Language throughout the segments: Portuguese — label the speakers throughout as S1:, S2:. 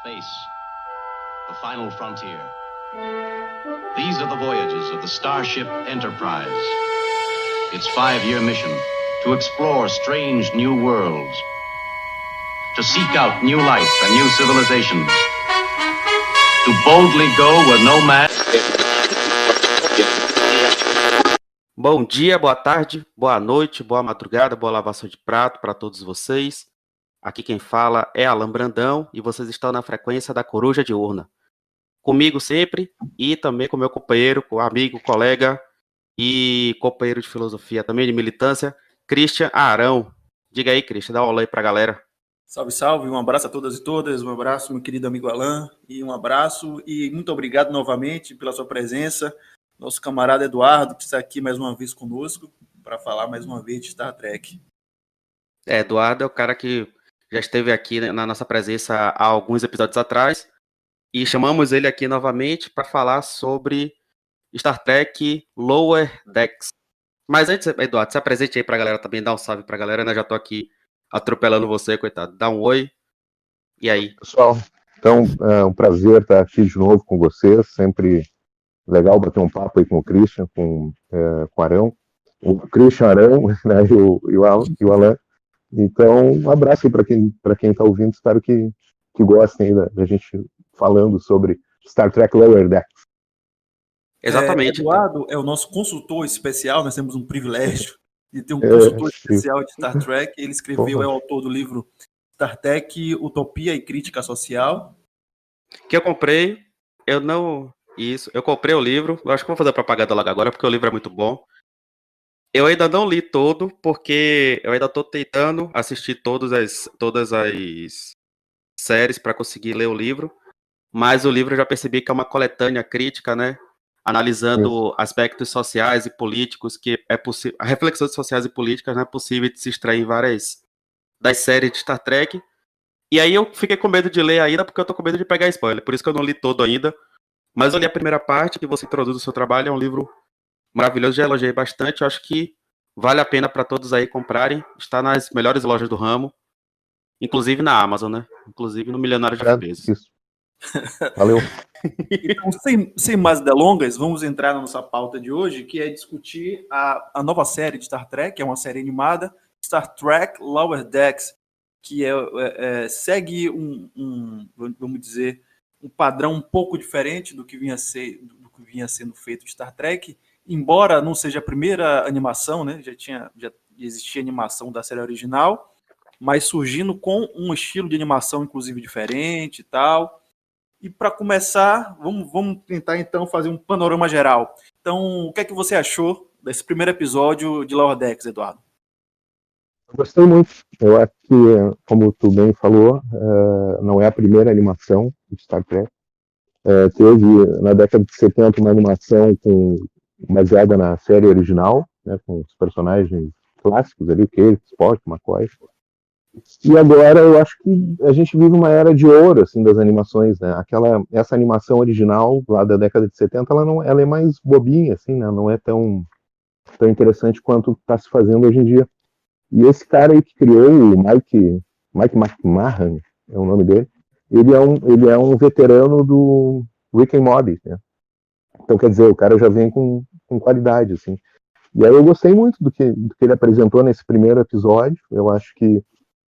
S1: Space, the final frontier. These are the voyages of the Starship Enterprise. Its 5-year mission, to explore strange new worlds, to seek out new life and new civilizations, to boldly go where no man...
S2: Bom dia, boa tarde, boa noite, boa madrugada, boa lavação de prato para todos vocês. Aqui quem fala é Alan Brandão e vocês estão na frequência da Coruja Diurna. Comigo sempre e também com meu companheiro, amigo, colega e companheiro de filosofia também, de militância, Christian Arão. Diga aí, Christian, dá um olá aí para a galera.
S3: Salve, salve, um abraço a todas e todas, um abraço, meu querido amigo Alan, e um abraço e muito obrigado novamente pela sua presença. Nosso camarada Eduardo, que está aqui mais uma vez conosco, para falar mais uma vez de Star Trek.
S2: Eduardo é o cara que já esteve aqui na nossa presença há alguns episódios atrás, e chamamos ele aqui novamente para falar sobre Star Trek Lower Decks. Mas antes, Eduardo, se apresente aí para a galera também, dá um salve para a galera, né? Já estou aqui atropelando você, coitado. Dá um oi, e aí?
S4: Pessoal, então é um prazer estar aqui de novo com vocês, sempre legal bater um papo aí com o Christian, com o Arão, o Christian Arão, né, e o Alan. Então, um abraço aí para quem está ouvindo, espero que gostem aí da gente falando sobre Star Trek Lower Decks.
S2: Exatamente.
S3: Eduardo é o nosso consultor especial, nós temos um privilégio de ter um consultor especial de Star Trek. Ele escreveu, é o autor do livro Star Trek, Utopia e Crítica Social.
S2: Que eu comprei, eu comprei o livro, eu acho que vou fazer propaganda logo agora, porque o livro é muito bom. Eu ainda não li todo, porque eu ainda estou tentando assistir todas as séries para conseguir ler o livro, mas o livro eu já percebi que é uma coletânea crítica, né? Analisando aspectos sociais e políticos, que é possível, reflexões sociais e políticas não é possível de se extrair em várias das séries de Star Trek. E aí eu fiquei com medo de ler ainda, porque eu tô com medo de pegar spoiler, por isso que eu não li todo ainda. Mas eu li a primeira parte, que você introduz o seu trabalho, é um livro maravilhoso, já elogiei bastante, eu acho que vale a pena para todos aí comprarem, está nas melhores lojas do ramo, inclusive na Amazon, né? Inclusive no Milionário de Bezos.
S4: Isso. Valeu.
S3: Então, sem mais delongas, vamos entrar na nossa pauta de hoje, que é discutir a nova série de Star Trek, que é uma série animada, Star Trek Lower Decks, que segue vamos dizer, um padrão um pouco diferente do que vinha sendo feito de Star Trek, embora não seja a primeira animação, né? Já existia animação da série original, mas surgindo com um estilo de animação inclusive diferente e tal. E para começar, vamos tentar então fazer um panorama geral. Então, o que é que você achou desse primeiro episódio de Lower Decks, Eduardo?
S4: Eu gostei muito. Eu acho que, como tu bem falou, não é a primeira animação de Star Trek. Teve, na década de 70, uma animação baseada na série original, né, com os personagens clássicos ali, Kirk, Spock, McCoy. E agora eu acho que a gente vive uma era de ouro assim, das animações, né? Essa animação original, lá da década de 70, ela é mais bobinha, assim, né? Não é tão interessante quanto está se fazendo hoje em dia. E esse cara aí que criou, o Mike McMahon, é o nome dele, ele é um veterano do Rick and Morty, né? Então, quer dizer, o cara já vem com qualidade, assim. E aí eu gostei muito do que ele apresentou nesse primeiro episódio. Eu acho que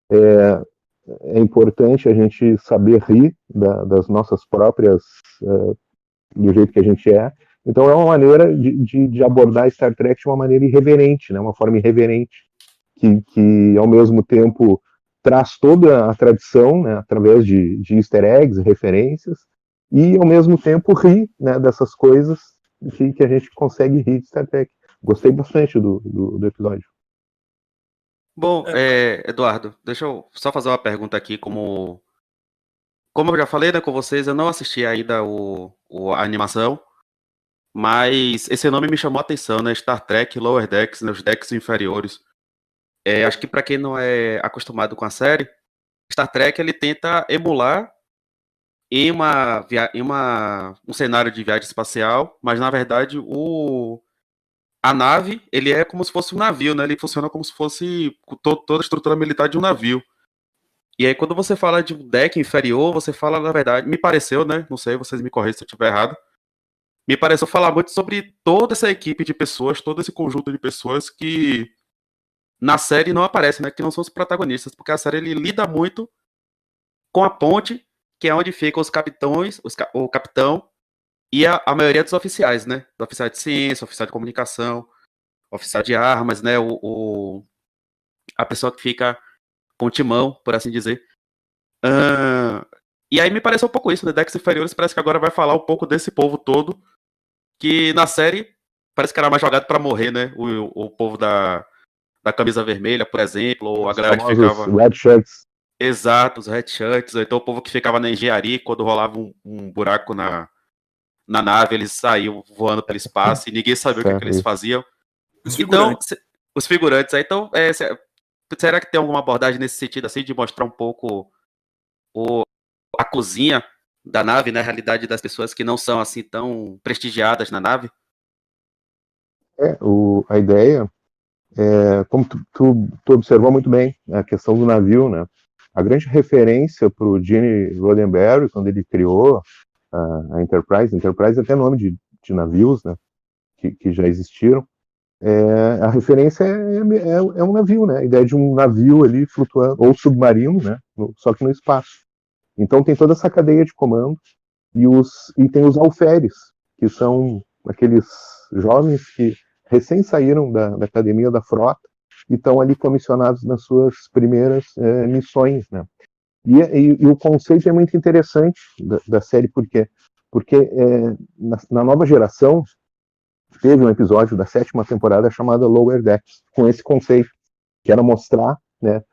S4: é importante a gente saber rir das nossas próprias, do jeito que a gente é. Então é uma maneira de abordar Star Trek de uma maneira irreverente, né? Uma forma irreverente, que ao mesmo tempo traz toda a tradição, né? Através de easter eggs, referências, e ao mesmo tempo ri, né? Dessas coisas que a gente consegue rir de Star Trek. Gostei bastante do episódio.
S2: Bom, Eduardo, deixa eu só fazer uma pergunta aqui, como eu já falei, né, com vocês, eu não assisti ainda a animação, mas esse nome me chamou a atenção, né, Star Trek Lower Decks, né, os decks inferiores. Acho que para quem não é acostumado com a série, Star Trek ele tenta emular um cenário de viagem espacial, mas na verdade a nave, ele é como se fosse um navio, né? Ele funciona como se fosse toda a estrutura militar de um navio. E aí, quando você fala de um deck inferior, você fala, na verdade, me pareceu, né? Não sei, vocês me corrigem se eu estiver errado. Me pareceu falar muito sobre toda essa equipe de pessoas, todo esse conjunto de pessoas que na série não aparecem, né? Que não são os protagonistas, porque a série ele lida muito com a ponte, que é onde ficam os capitães, o capitão e a maioria dos oficiais, né? Do oficial de ciência, oficial de comunicação, oficial de armas, né? A pessoa que fica com o timão, por assim dizer. E aí me pareceu um pouco isso, né? Decks Inferiores parece que agora vai falar um pouco desse povo todo, que na série parece que era mais jogado pra morrer, né? O povo da camisa vermelha, por exemplo, ou a
S4: Os
S2: galera que
S4: famosos
S2: ficava...
S4: Red Shirts.
S2: Exato, os Red Shirts, ou então o povo que ficava na engenharia, quando rolava um buraco na nave, eles saíam voando pelo espaço e ninguém sabia o que eles
S4: Certo.
S2: faziam.
S3: Os
S2: Então,
S3: figurantes.
S2: os figurantes, aí, então, será que tem alguma abordagem nesse sentido, assim, de mostrar um pouco a cozinha da nave, né, a realidade das pessoas que não são, assim, tão prestigiadas na nave?
S4: A ideia, como tu observou muito bem, a questão do navio, né? A grande referência para o Gene Roddenberry, quando ele criou a Enterprise é até nome de navios, né? Que já existiram. A referência é um navio, né? A ideia de um navio ali flutuando, ou submarino, né? Só que no espaço. Então tem toda essa cadeia de comando e tem os alferes, que são aqueles jovens que recém saíram da academia da frota e estão ali comissionados nas suas primeiras missões, né? E o conceito é muito interessante da série, por quê? Porque na nova geração teve um episódio da 7ª temporada chamada Lower Decks, com esse conceito, que era mostrar, né,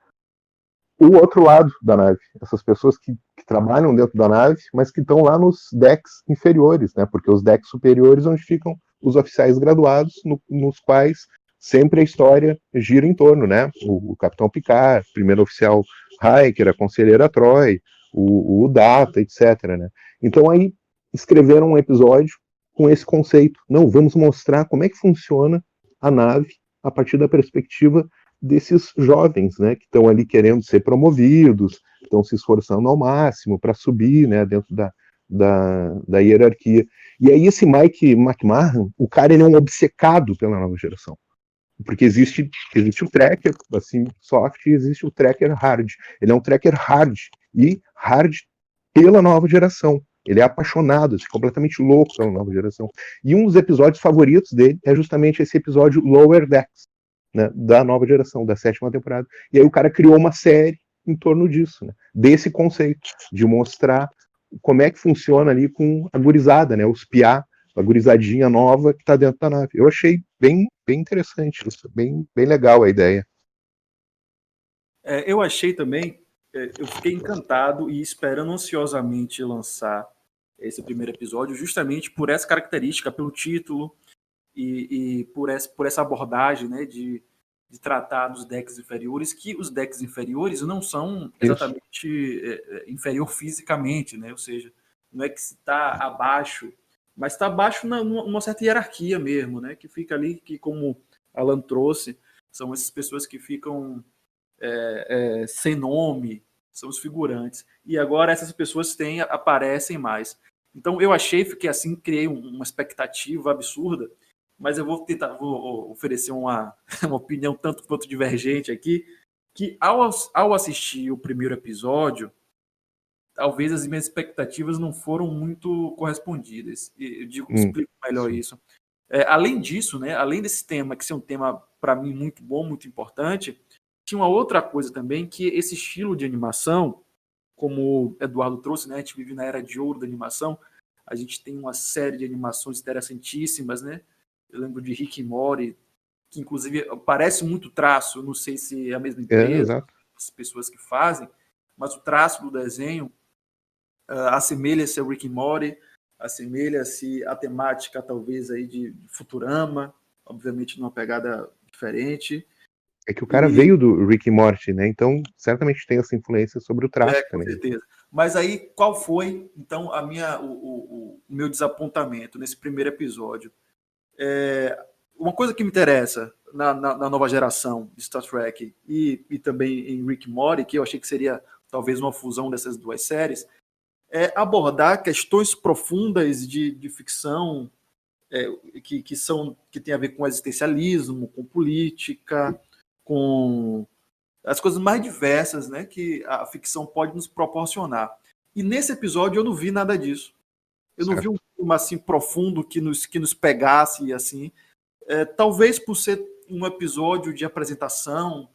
S4: o outro lado da nave, essas pessoas que trabalham dentro da nave, mas que estão lá nos decks inferiores, né? Porque os decks superiores onde ficam os oficiais graduados, nos quais sempre a história gira em torno, né? O Capitão Picard, primeiro oficial Riker, a conselheira Troy, o Data, etc. Né? Então aí escreveram um episódio com esse conceito. Não, vamos mostrar como é que funciona a nave a partir da perspectiva desses jovens, né, que estão ali querendo ser promovidos, estão se esforçando ao máximo para subir, né, dentro da hierarquia. E aí esse Mike McMahon, o cara ele é um obcecado pela nova geração. Porque existe o tracker assim, soft e existe o tracker hard. Ele é um tracker hard e hard pela nova geração. Ele é apaixonado, assim, completamente louco pela nova geração. E um dos episódios favoritos dele é justamente esse episódio Lower Decks, né, da nova geração, da 7ª temporada. E aí o cara criou uma série em torno disso, né, desse conceito, de mostrar como é que funciona ali com a gurizada, né, os piá, a gurizadinha nova que está dentro da nave. Eu achei bem interessante isso, bem legal a ideia.
S3: Eu achei também, eu fiquei encantado e esperando ansiosamente lançar esse primeiro episódio, justamente por essa característica, pelo título e por essa abordagem, né, de tratar dos decks inferiores, que os decks inferiores não são exatamente inferior fisicamente, né? Ou seja, não é que se está abaixo, mas está abaixo numa certa hierarquia mesmo, né? Que fica ali, que como Alan trouxe, são essas pessoas que ficam sem nome, são os figurantes. E agora essas pessoas aparecem mais. Então eu fiquei assim, criei uma expectativa absurda, mas eu vou oferecer uma opinião tanto quanto divergente aqui, que ao assistir o primeiro episódio, talvez as minhas expectativas não foram muito correspondidas. Explico melhor isso. Além disso, né, além desse tema, que é um tema, para mim, muito bom, muito importante, tinha uma outra coisa também, que esse estilo de animação, como o Eduardo trouxe, né, a gente vive na era de ouro da animação, a gente tem uma série de animações interessantíssimas, né? Eu lembro de Rick e Morty, que inclusive parece muito traço, não sei se é a mesma empresa, as pessoas que fazem, mas o traço do desenho assemelha-se a Rick e Morty, assemelha-se a temática talvez aí de Futurama, obviamente numa pegada diferente.
S4: É que o cara veio do Rick e Morty, né? Então certamente tem essa influência sobre o traço também.
S3: Com certeza. Mas aí, qual foi, então, o meu desapontamento nesse primeiro episódio? Uma coisa que me interessa na nova geração de Star Trek e também em Rick and Morty, que eu achei que seria talvez uma fusão dessas duas séries, é abordar questões profundas de ficção que tem a ver com existencialismo, com política, com as coisas mais diversas, né, que a ficção pode nos proporcionar. E nesse episódio eu não vi nada disso. Eu não vi um filme assim profundo que nos pegasse assim. Talvez por ser um episódio de apresentação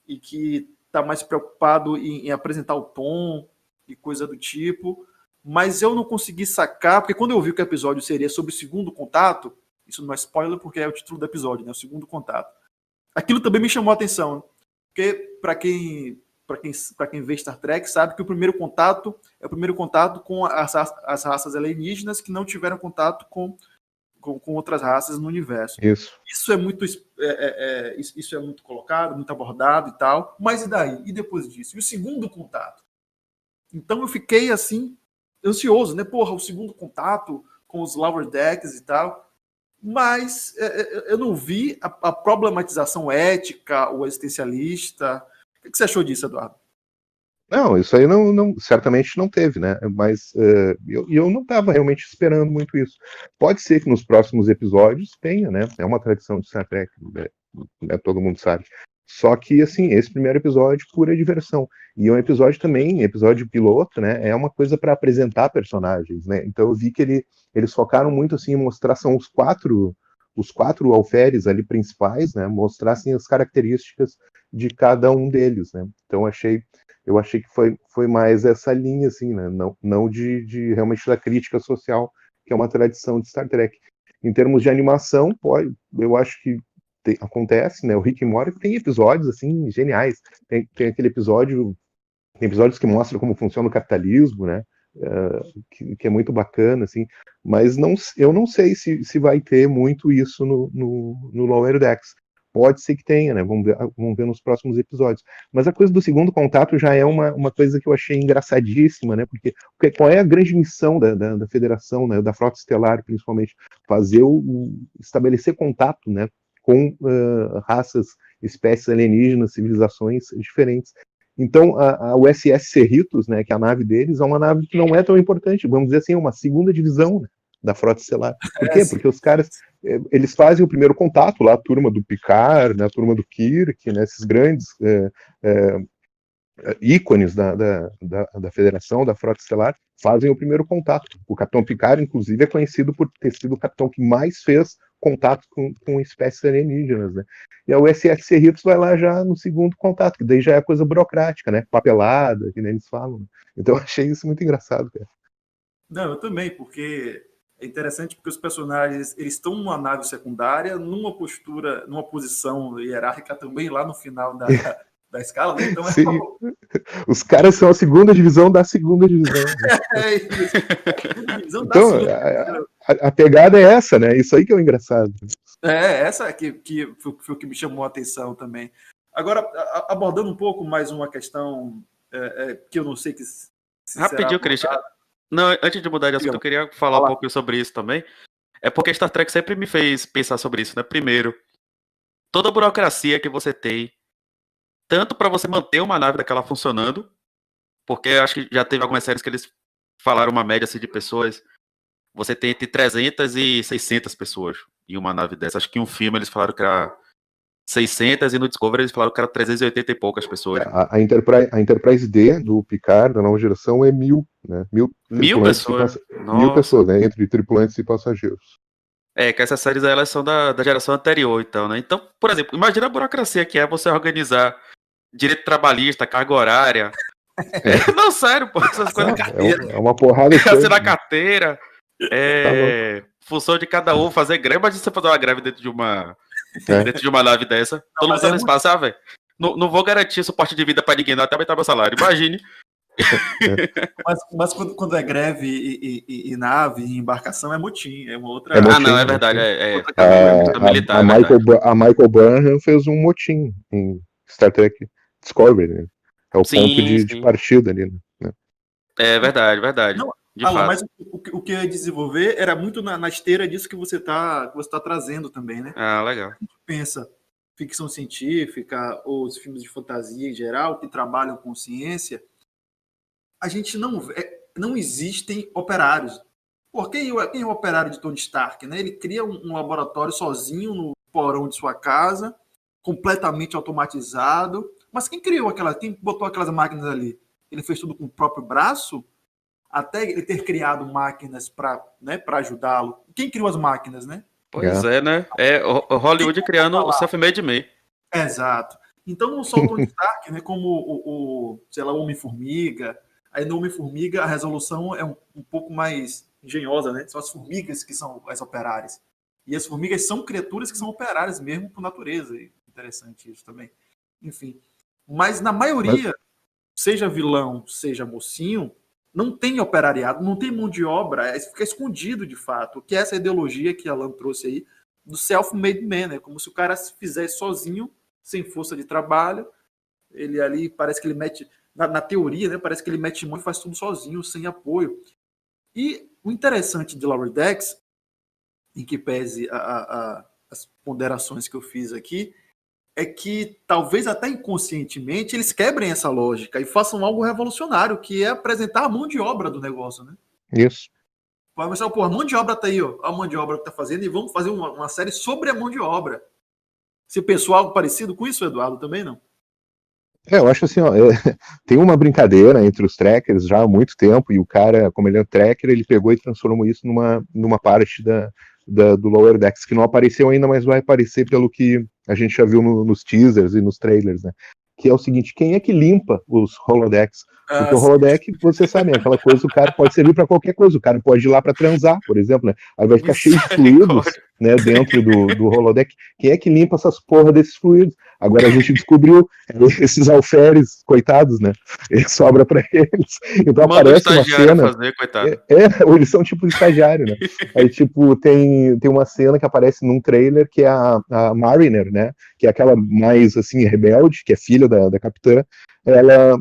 S3: e que está mais preocupado em apresentar o tom e coisa do tipo, mas eu não consegui sacar, porque quando eu vi que o episódio seria sobre o segundo contato, isso não é spoiler porque é o título do episódio, né, o segundo contato, aquilo também me chamou a atenção, porque para quem vê Star Trek sabe que o primeiro contato é o primeiro contato com as raças alienígenas que não tiveram contato com outras raças no universo. Isso é muito isso é muito colocado, muito abordado e tal, mas e daí? E depois disso? E o segundo contato? Então eu fiquei assim ansioso, né? Porra, o segundo contato com os Lower Decks e tal, mas eu não vi a problematização ética ou existencialista. O que você achou disso, Eduardo?
S4: Não, isso aí certamente não teve, né? Mas eu não estava realmente esperando muito isso. Pode ser que nos próximos episódios tenha, né? É uma tradição de Star Trek, né? Todo mundo sabe. Só que, assim, esse primeiro episódio, pura diversão. E é um episódio também, episódio piloto, né? É uma coisa para apresentar personagens, né? Então eu vi que eles focaram muito, assim, em mostrar, são os quatro alferes ali principais, né? Mostrassem as características de cada um deles, né? Então eu achei que foi mais essa linha, assim, né? Não de realmente da crítica social, que é uma tradição de Star Trek. Em termos de animação, eu acho que acontece, né? O Rick and Morty tem episódios, assim, geniais. Tem aquele episódio, tem episódios que mostram como funciona o capitalismo, né? Que é muito bacana, assim. Mas eu não sei se vai ter muito isso no Lower Decks. Pode ser que tenha, né? Vamos ver nos próximos episódios. Mas a coisa do segundo contato já é uma coisa que eu achei engraçadíssima, né? Porque qual é a grande missão da Federação, né? Da Frota Estelar, principalmente? Estabelecer contato, né? Com raças, espécies alienígenas, civilizações diferentes. Então, a USS Cerritos, né? Que é a nave deles, é uma nave que não é tão importante. Vamos dizer assim, é uma segunda divisão, né, da Frota Estelar. Por quê? Porque os caras eles fazem o primeiro contato lá, a turma do Picard, né, a turma do Kirk, né, esses grandes ícones da Federação, da Frota Estelar, fazem o primeiro contato. O Capitão Picard, inclusive, é conhecido por ter sido o capitão que mais fez contato com espécies alienígenas, né? E a USS Cerritos vai lá já no segundo contato, que daí já é coisa burocrática, né? Papelada, que nem eles falam. Então eu achei isso muito engraçado, cara.
S3: Não, eu também, porque é interessante porque os personagens eles estão numa nave secundária, numa postura, numa posição hierárquica também lá no final da escala, né? Então
S4: Sim. Os caras são a segunda divisão da segunda divisão.
S3: É isso. A divisão
S4: então, a pegada é essa, né? Isso aí que é o engraçado.
S3: Essa que foi o que me chamou a atenção também. Agora, abordando um pouco mais uma questão que eu não sei se
S2: rapidinho, Christian. Não, antes de mudar de assunto, eu queria falar um pouco sobre isso também. É porque Star Trek sempre me fez pensar sobre isso, né? Primeiro, toda a burocracia que você tem, tanto para você manter uma nave daquela funcionando, porque acho que já teve algumas séries que eles falaram uma média assim, de pessoas, você tem entre 300 e 600 pessoas em uma nave dessa. Acho que em um filme eles falaram que era 600 e no Discovery eles falaram que era 380 e poucas pessoas.
S4: A Enterprise D do Picard, da nova geração, é 1000, né?
S2: 1000 pessoas?
S4: 1000 pessoas, né? Entre tripulantes e passageiros.
S2: Que essas séries elas são da geração anterior, então, né? Então, por exemplo, imagina a burocracia que é você organizar direito trabalhista, carga horária. Não, sério, pô, essas coisas.
S4: É uma porrada de
S2: assinar carteira, função de cada um, fazer greve. Imagina você fazer uma greve dentro de uma nave dessa. Todo mundo tá no espaço, velho. Não vou garantir suporte de vida pra ninguém, não, até aumentar meu salário. Imagine.
S3: Mas quando é greve e nave e embarcação é motim, é uma outra.
S2: Não, é verdade.
S4: A Michael Burnham fez um motim em Star Trek Discovery, né? É o ponto de partida ali, né?
S2: É verdade.
S3: Não, Alan, mas o que eu ia desenvolver era muito na esteira disso que você tá trazendo também, né?
S2: Legal.
S3: A gente pensa, ficção científica ou os filmes de fantasia em geral, que trabalham com ciência, a gente não existem operários. Por quem é o operário de Tony Stark? Né? Ele cria um laboratório sozinho no porão de sua casa, completamente automatizado. Mas quem botou aquelas máquinas ali? Ele fez tudo com o próprio braço? Até ele ter criado máquinas para ajudá-lo. Quem criou as máquinas, né?
S2: Pois é, né? É o Hollywood criando o self-made man.
S3: Exato. Então não só o Tony Stark, né, como sei lá, o Homem-Formiga. Aí no Homem-Formiga a resolução é um pouco mais engenhosa, né? São as formigas que são as operárias. E as formigas são criaturas que são operárias mesmo por natureza. Interessante isso também. Enfim. Mas na maioria, seja vilão, seja mocinho, não tem operariado, não tem mão de obra, fica escondido de fato. Que é essa ideologia que Alan trouxe aí do self-made man, né? Como se o cara se fizesse sozinho, sem força de trabalho. Ele ali parece que ele mete, na teoria, né? Parece que ele mete mão e faz tudo sozinho, sem apoio. E o interessante de Lower Decks, em que pese as ponderações que eu fiz aqui, é que talvez até inconscientemente eles quebrem essa lógica e façam algo revolucionário, que é apresentar a mão de obra do negócio, né?
S4: Isso.
S3: Vai começar, pô, a mão de obra tá aí, ó, a mão de obra que tá fazendo, e vamos fazer uma série sobre a mão de obra. Você pensou algo parecido com isso, Eduardo, também não?
S4: Eu acho assim, ó, tem uma brincadeira entre os trackers já há muito tempo, e o cara, como ele é um tracker, ele pegou e transformou isso numa parte do Lower Decks, que não apareceu ainda, mas vai aparecer pelo que a gente já viu nos teasers e nos trailers, né? Que é o seguinte, quem é que limpa os holodecks? Porque o holodeck, você sabe, é aquela coisa, o cara pode servir para qualquer coisa, o cara pode ir lá para transar, por exemplo, né? Aí vai ficar cheio de fluidos, né, dentro do holodeck. Quem é que limpa essas porra desses fluidos? Agora a gente descobriu esses alferes, coitados, né? Sobra para eles. Então
S2: manda
S4: aparece uma cena.
S2: Fazer, coitado.
S4: Eles são tipo estagiário, né? Aí, tipo, tem uma cena que aparece num trailer que é a Mariner, né? Que é aquela mais, assim, rebelde, que é filha da capitã, ela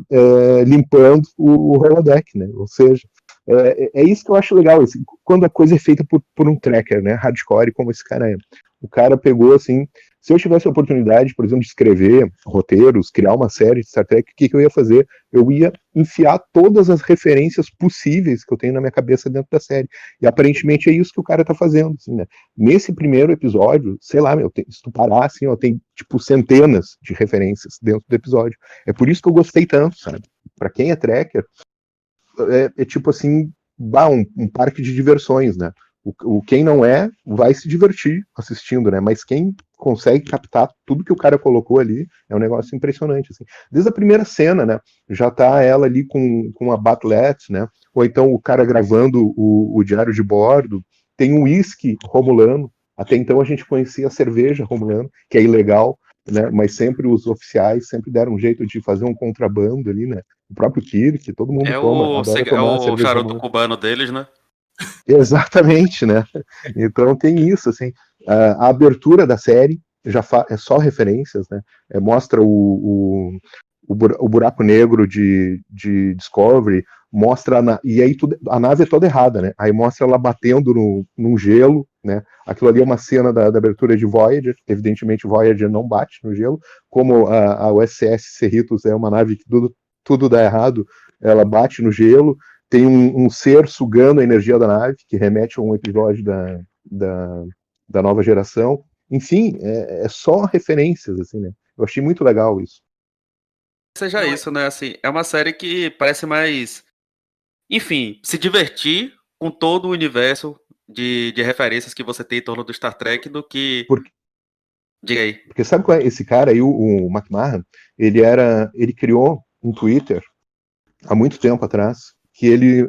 S4: limpando o holodeck, né? Ou seja, é isso que eu acho legal, assim, quando a coisa é feita por um tracker, né? Hardcore, como esse cara é. O cara pegou, assim, se eu tivesse a oportunidade, por exemplo, de escrever roteiros, criar uma série de Star Trek, o que eu ia fazer? Eu ia enfiar todas as referências possíveis que eu tenho na minha cabeça dentro da série. E aparentemente é isso que o cara tá fazendo, assim, né? Nesse primeiro episódio, sei lá, se tu parar, assim, ó, tem, tipo, centenas de referências dentro do episódio. É por isso que eu gostei tanto, sabe? Pra quem é tracker, é tipo assim, um parque de diversões, né? Quem não vai se divertir assistindo, né? Mas quem consegue captar tudo que o cara colocou ali é um negócio impressionante, assim. Desde a primeira cena, né? Já tá ela ali com a Batlet, né? Ou então o cara gravando o diário de bordo. Tem um uísque romulano. Até então a gente conhecia a cerveja romulano, que é ilegal, né? Mas sempre os oficiais sempre deram um jeito de fazer um contrabando ali, né? O próprio Kirk, todo mundo adora tomar
S2: o
S4: cerveja
S2: charuto
S4: romulana.
S2: cubano deles, né?
S4: Exatamente, né? Então tem isso, assim, a abertura da série é só referências, né? Mostra o buraco negro de Discovery, mostra e aí a nave é toda errada, né? Aí mostra ela batendo num gelo, né? Aquilo ali é uma cena da abertura de Voyager, evidentemente Voyager não bate no gelo, como a USS Cerritos é uma nave que tudo dá errado, ela bate no gelo. Tem um ser sugando a energia da nave, que remete a um episódio da nova geração. Enfim, é só referências, assim, né? Eu achei muito legal isso.
S2: Seja isso, né? Assim, é uma série que parece mais, enfim, se divertir com todo o universo de referências que você tem em torno do Star Trek do que... Diga aí.
S4: Porque sabe qual é esse cara aí, o McMahon? Ele criou um Twitter há muito tempo atrás, que ele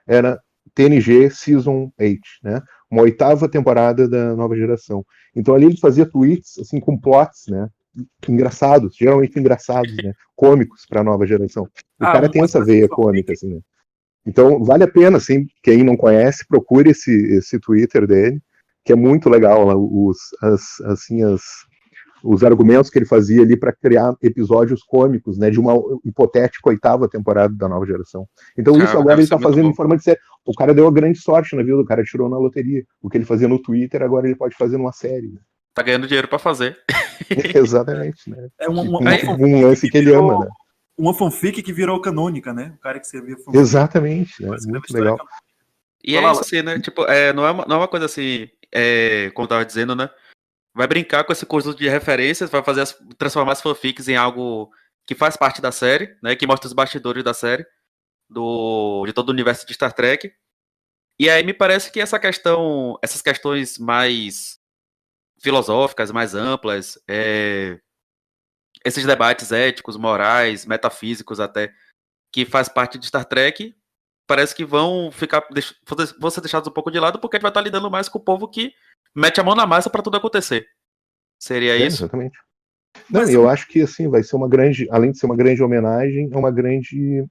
S4: era TNG Season 8, né? Uma 8ª temporada da nova geração. Então ali ele fazia tweets assim com plots, né? Engraçados, geralmente engraçados, né? Cômicos para a nova geração. O cara tem essa veia cômica, assim, né? Então vale a pena, assim, quem não conhece, procure esse Twitter dele, que é muito legal lá, os argumentos que ele fazia ali para criar episódios cômicos, né, de uma hipotética 8ª temporada da nova geração. Então isso agora ele está fazendo em forma de série. O cara deu uma grande sorte na vida, o cara tirou na loteria. O que ele fazia no Twitter, agora ele pode fazer numa série. Né?
S2: Tá ganhando dinheiro para fazer.
S4: Exatamente, né?
S3: É uma,
S4: Tipo,
S3: uma
S4: um lance que ele ama, né?
S3: Uma fanfic que virou canônica, né? O cara que escrevia fanfic.
S4: Exatamente, né?
S3: Escreve
S4: Muito
S3: história
S4: legal.
S3: canônica.
S2: E
S3: Vai
S2: é
S3: lá,
S2: isso assim, né? Tipo, não é uma coisa assim, como eu tava dizendo, né? Vai brincar com esse conjunto de referências, vai transformar as fanfics em algo que faz parte da série, né? Que mostra os bastidores da série, de todo o universo de Star Trek. E aí me parece que essas questões mais filosóficas, mais amplas, esses debates éticos, morais, metafísicos até, que faz parte de Star Trek, parece que vão ser deixados um pouco de lado, porque a gente vai estar lidando mais com o povo que mete a mão na massa para tudo acontecer. Seria isso?
S4: Exatamente. Não,
S3: Mas
S4: e eu acho que assim vai ser uma grande, além de ser uma grande homenagem, é uma grande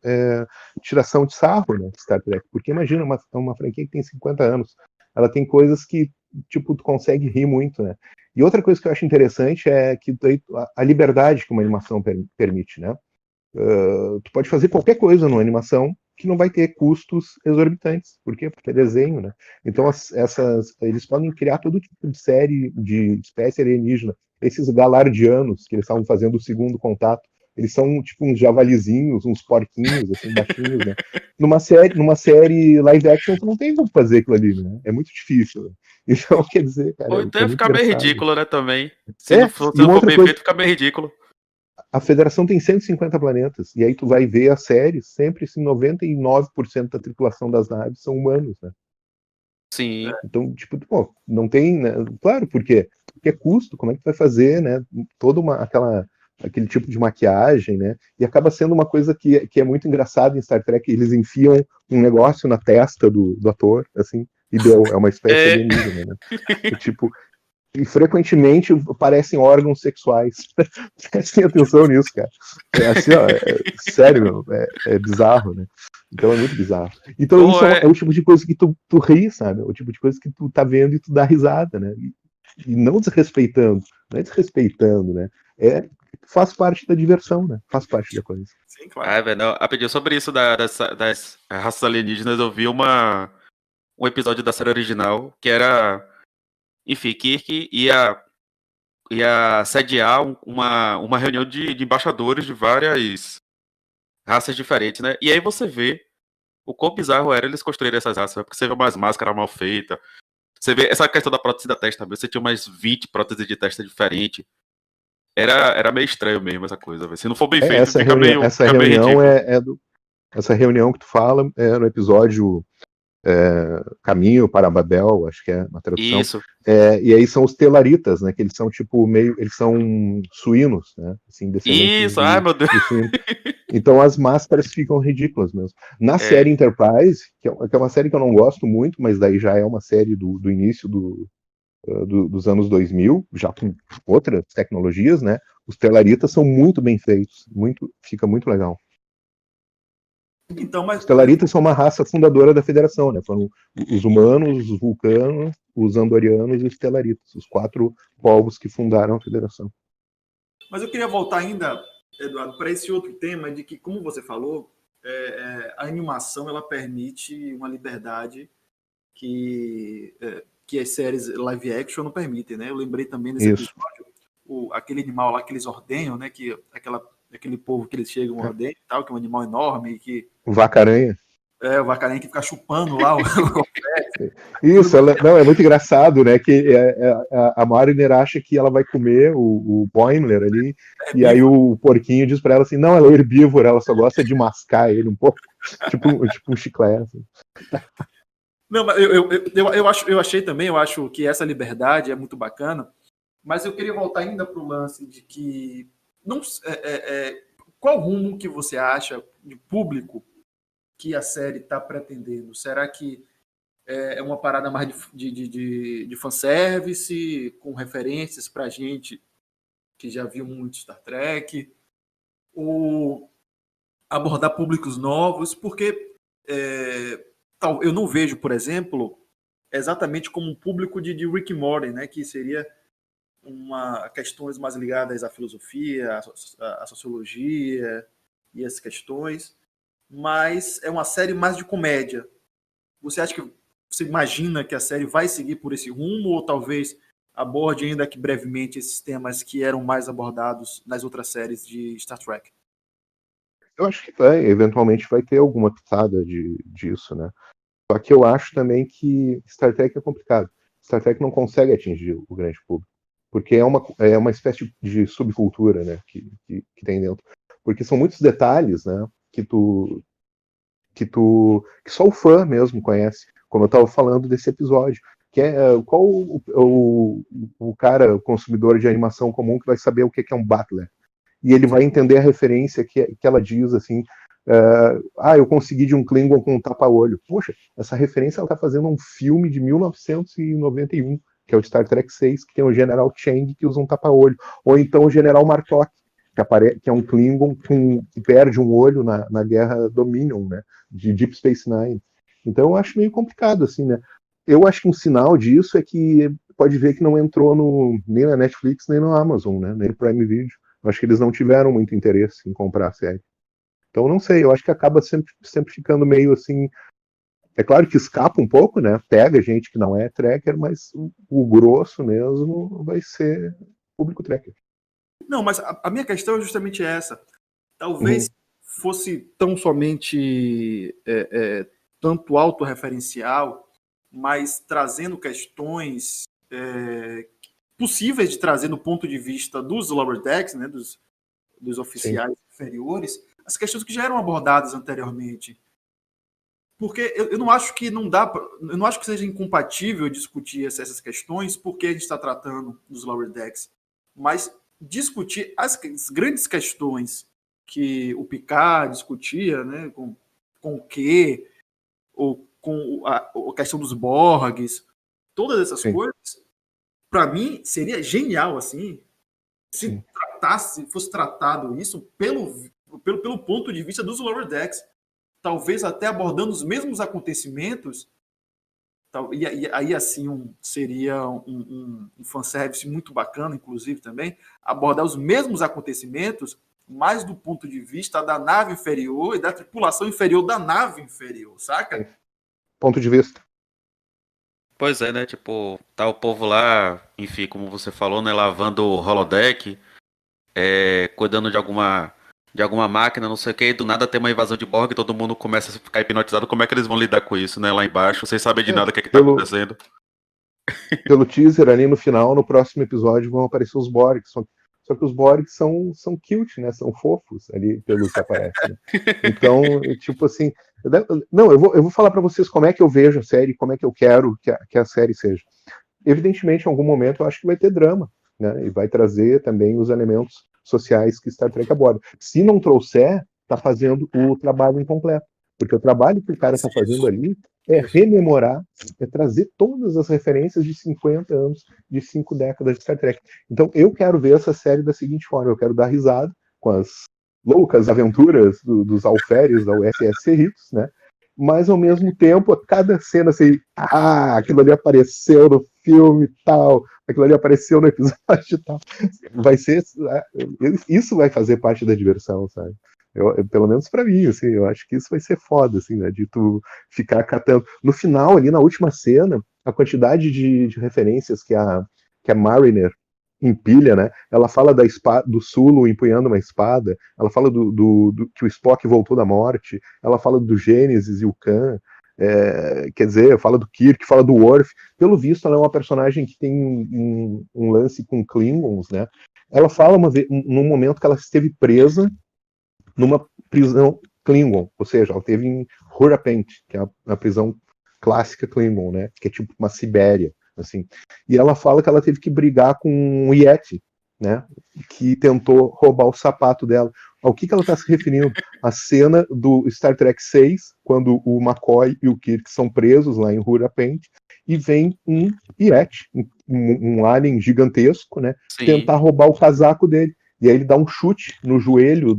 S4: tiração de sarro, né, de Star Trek. Porque imagina uma franquia que tem 50 anos, ela tem coisas que tipo tu consegue rir muito, né? E outra coisa que eu acho interessante é que a liberdade que uma animação permite, né? Tu pode fazer qualquer coisa numa animação que não vai ter custos exorbitantes. Por quê? Porque é desenho, né? Então eles podem criar todo tipo de série de espécie alienígena. Esses galardianos que eles estavam fazendo o segundo contato, eles são tipo uns javalizinhos, uns porquinhos, assim, baixinhos, né? Numa série live action, tu não tem como fazer aquilo ali, né? É muito difícil. Né? Então, quer dizer, cara,
S2: Ou então
S4: é
S2: ia
S4: muito
S2: ficar meio
S4: engraçado.
S2: ridículo, né, também. Se
S4: É, e
S2: não
S4: uma
S2: for
S4: outra
S2: bem
S4: coisa,
S2: feito, fica meio ridículo.
S4: a Federação tem 150 planetas, e aí tu vai ver a série, sempre assim, 99% da tripulação das naves são humanos, né?
S2: Sim.
S4: Então, tipo, pô, não tem, né? Claro, por quê? Porque é custo, como é que tu vai fazer, né? Toda aquele tipo de maquiagem, né? E acaba sendo uma coisa que é muito engraçada em Star Trek, eles enfiam um negócio na testa do ator, assim, e deu, é uma espécie
S2: É,
S4: alienígena, né? E, tipo, e frequentemente parecem órgãos sexuais. Prestem atenção nisso, cara. É assim, ó, sério, meu, é bizarro, né? Então é muito bizarro. Então
S2: ou
S4: isso é o tipo de coisa que tu ri, sabe? É o tipo de coisa que tu tá vendo e tu dá risada, né? E não desrespeitando, não é desrespeitando, né? Faz parte da diversão, né? Faz parte da coisa.
S3: sim, claro.
S2: velho, não, rapidinho, sobre isso das raças alienígenas, eu vi um episódio da série original que era, enfim, Kirk ia sediar uma reunião de embaixadores de várias raças diferentes, né? E aí você vê o quão bizarro era eles construírem essas raças, né? Porque você vê umas máscaras mal feitas, você vê essa questão da prótese da testa também, você tinha umas 20 próteses de testa diferentes. Era meio estranho mesmo essa coisa, velho. Se não for bem feito,
S4: Essa reunião, essa
S2: fica meio
S4: reunião
S2: ridículo.
S4: essa reunião que tu fala é no episódio Caminho para Babel, acho que é uma tradução.
S2: Isso.
S4: E aí são os telaritas, né? Que eles são tipo eles são suínos, né? Assim, descendentes
S2: Isso, ai meu Deus.
S4: de suíno. Então as máscaras ficam ridículas mesmo. Na série
S2: É,
S4: Enterprise, que é uma série que eu não gosto muito, mas daí já é uma série do início dos anos 2000, já com outras tecnologias, né? Os telaritas são muito bem feitos, fica muito legal.
S3: Então, mas
S4: Os telaritas são uma raça fundadora da Federação, né? Foram os humanos, os vulcanos, os andorianos e os telaritas, os 4 povos que fundaram a Federação.
S3: Mas eu queria voltar ainda, Eduardo, para esse outro tema de que, como você falou, a animação ela permite uma liberdade que as séries live action não permitem, né? Eu lembrei também nesse
S4: Isso.
S3: episódio aquele animal lá que eles ordenham, né? Que aquele povo que eles chegam ordenham e tal, que é um animal enorme e que
S4: O Vaca-Aranha.
S3: o Vacarinha que fica chupando lá
S4: Isso, não, é muito engraçado, né? Que a Mariner acha que ela vai comer o Boimler ali, e aí o porquinho diz pra ela assim: não, ela é herbívora, ela só gosta de mascar ele um pouco, tipo um chiclete. Assim.
S3: Não, mas eu achei também, eu acho que essa liberdade é muito bacana, mas eu queria voltar ainda para o lance de que não, qual rumo que você acha de público que a série está pretendendo? Será que é uma parada mais de fanservice, com referências para a gente que já viu muito Star Trek, ou abordar públicos novos? Porque eu não vejo, por exemplo, exatamente como um público de Rick and Morty, né, que seria questões mais ligadas à filosofia, à sociologia e essas questões, mas é uma série mais de comédia. Você imagina que a série vai seguir por esse rumo ou talvez aborde ainda aqui brevemente esses temas que eram mais abordados nas outras séries de Star Trek.
S4: Eu acho que eventualmente vai ter alguma pitada disso, né? Só que eu acho também que Star Trek é complicado. Star Trek não consegue atingir o grande público, porque é uma espécie de subcultura, né, que tem dentro. Porque são muitos detalhes, né, que só o fã mesmo conhece, como eu estava falando desse episódio. Que qual o cara, o consumidor de animação comum, que vai saber o que é um Butler? E ele vai entender a referência que ela diz, assim, eu consegui de um Klingon com um tapa-olho. Poxa, essa referência ela está fazendo um filme de 1991, que é o Star Trek 6, que tem o General Chang que usa um tapa-olho. Ou então o General Martok, que é um Klingon que perde um olho na guerra Dominion, né, de Deep Space Nine. Então eu acho meio complicado, assim, né? Eu acho que um sinal disso é que pode ver que não entrou nem na Netflix, nem no Amazon, né, nem no Prime Video. Eu acho que eles não tiveram muito interesse em comprar a série. Então, não sei, eu acho que acaba sempre ficando meio assim. É claro que escapa um pouco, né? Pega gente que não é tracker, mas o grosso mesmo vai ser público tracker.
S3: Não, mas a minha questão é justamente essa. Talvez fosse tão somente tanto autorreferencial, mas trazendo questões possíveis de trazer no ponto de vista dos lower decks, né, dos oficiais inferiores, as questões que já eram abordadas anteriormente. Porque eu não acho que eu não acho que seja incompatível discutir essas questões, porque a gente está tratando dos lower decks, mas discutir as grandes questões que o Picard discutia, né, com o Q, ou com a questão dos Borgs, todas essas coisas, para mim seria genial assim, se fosse tratado isso pelo ponto de vista dos lower decks, talvez até abordando os mesmos acontecimentos, e aí assim seria um fanservice muito bacana, inclusive também, abordar os mesmos acontecimentos, mas do ponto de vista da nave inferior e da tripulação inferior da nave inferior, saca?
S4: Ponto de vista.
S2: Pois é, né? Tipo, tá o povo lá, enfim, como você falou, né? Lavando o holodeck, cuidando de alguma máquina, não sei o que, e do nada tem uma invasão de Borg e todo mundo começa a ficar hipnotizado. Como é que eles vão lidar com isso, né? Lá embaixo, sem saber de nada o que tá acontecendo.
S4: Pelo teaser ali no final, no próximo episódio, vão aparecer os Borg. Só que os Borg são cute, né? São fofos ali pelos que aparecem. Né? Então, tipo assim. Não, eu vou falar para vocês como é que eu vejo a série, como é que eu quero que a série seja. Evidentemente, em algum momento, eu acho que vai ter drama, né? E vai trazer também os elementos sociais que Star Trek aborda. Se não trouxer, tá fazendo o trabalho incompleto. Porque o trabalho que o cara está fazendo ali é rememorar, é trazer todas as referências de 50 anos, de 5 décadas de Star Trek. Então, eu quero ver essa série da seguinte forma: eu quero dar risada com as loucas aventuras dos alferes da USS Cerritos, né? Mas, ao mesmo tempo, a cada cena assim, aquilo ali apareceu no filme e tal, aquilo ali apareceu no episódio e tal. Vai ser. Isso vai fazer parte da diversão, sabe? Pelo menos pra mim, assim, eu acho que isso vai ser foda, assim, né? De tu ficar catando. No final, ali na última cena, a quantidade de referências que a Mariner empilha, né? Ela fala da espada, do Sulu empunhando uma espada, ela fala do que o Spock voltou da morte, ela fala do Gênesis e o Khan, quer dizer, fala do Kirk, fala do Worf. Pelo visto, ela é uma personagem que tem um lance com Klingons, né? Ela fala num momento que ela esteve presa numa prisão Klingon, ou seja, ela esteve em Hurapent, que é a prisão clássica Klingon, né? Que é tipo uma Sibéria, assim. E ela fala que ela teve que brigar com um Yeti, né? Que tentou roubar o sapato dela. Ao que ela está se referindo? A cena do Star Trek 6, quando o McCoy e o Kirk são presos lá em Hurapent, e vem um Yeti, um alien gigantesco, né?
S2: Sim.
S4: Tentar roubar o casaco dele. E aí ele dá um chute no joelho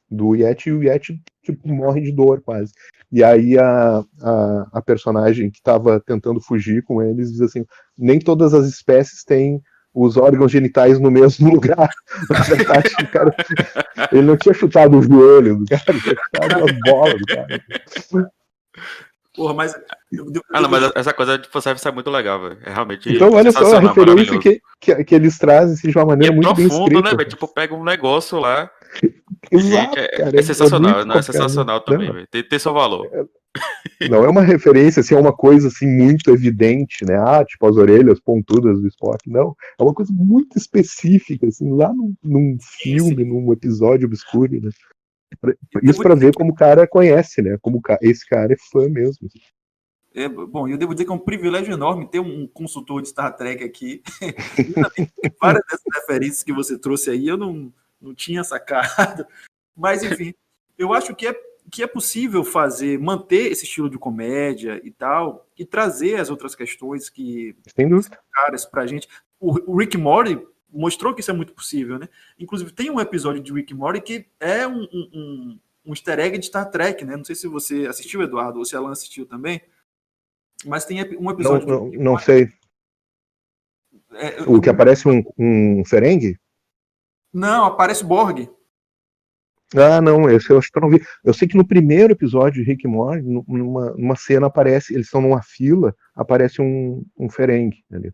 S4: do Yeti, e o Yeti tipo, morre de dor quase. E aí a personagem que estava tentando fugir com eles diz assim: nem todas as espécies têm os órgãos genitais no mesmo lugar. Na verdade, o cara, ele não tinha chutado o joelho do cara, ele tinha chutado as bolas do cara.
S3: Porra, mas...
S2: Não, mas essa coisa de fanservice é muito legal, velho. É realmente
S4: Então, olha só, a referência que eles trazem assim, de uma maneira muito bem escrita.
S2: profundo, né, velho? Tipo, pega um negócio lá.
S4: Exato,
S2: cara. É sensacional,
S4: muito
S2: é sensacional também, velho. Tem seu valor.
S4: Não é uma referência, assim, é uma coisa assim muito evidente, né? Tipo as orelhas pontudas do Spock. Não, é uma coisa muito específica, assim, lá num filme, num episódio obscuro, né? Isso para ver como o cara conhece, né? Como esse cara é fã mesmo.
S3: Bom, eu devo dizer que é um privilégio enorme ter um consultor de Star Trek aqui. Várias dessas referências que você trouxe aí eu não tinha sacado. Mas, enfim, eu acho que é possível manter esse estilo de comédia e tal, e trazer as outras questões que são caras pra gente. O Rick and Morty mostrou que isso é muito possível, né? Inclusive, tem um episódio de Rick and Morty que é um easter egg de Star Trek, né? Não sei se você assistiu, Eduardo, ou se a Alan assistiu também. Mas tem um episódio...
S4: Não sei. O que aparece um Ferengue?
S3: Não, aparece o Borg.
S4: Não, esse eu acho que eu não vi. Eu sei que no primeiro episódio de Rick and Morty, numa cena aparece, eles estão numa fila, aparece um Ferengue ali.